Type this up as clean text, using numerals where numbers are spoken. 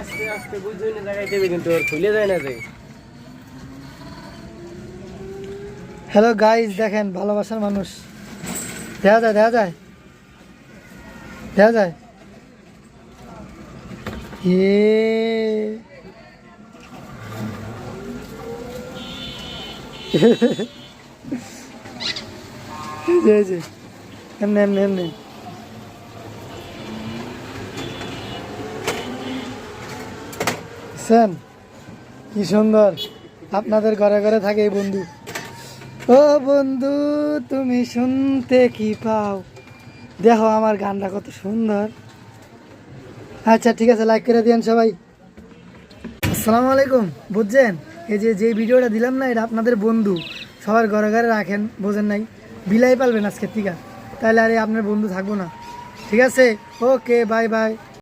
আস্তে আস্তে বুঝুই না জায়গায় দেবে কিন্তু ওর খুলে যায় না যে। হ্যালো গাইস, দেখেন ভালোবাসার মানুষ দেখা যায় দেখা যায় দেখা যায়। এমনি এমনি এমনি কি সুন্দর আপনাদের ঘরে ঘরে থাকে এই বন্ধু। ও বন্ধু তুমি শুনতে কি পাও, দেখো আমার গানটা কত সুন্দর। আচ্ছা ঠিক আছে, লাইক করে দিয়েন সবাই। আসসালামু আলাইকুম। বুঝছেন, এই যে ভিডিওটা দিলাম না, এটা আপনাদের বন্ধু, সবার ঘরে ঘরে রাখেন, বোঝেন নাই? বিলাই পালবেন আজকে, ঠিক আছে? তাহলে আরে আপনার বন্ধু থাকবো না, ঠিক আছে? ওকে, বাই বাই।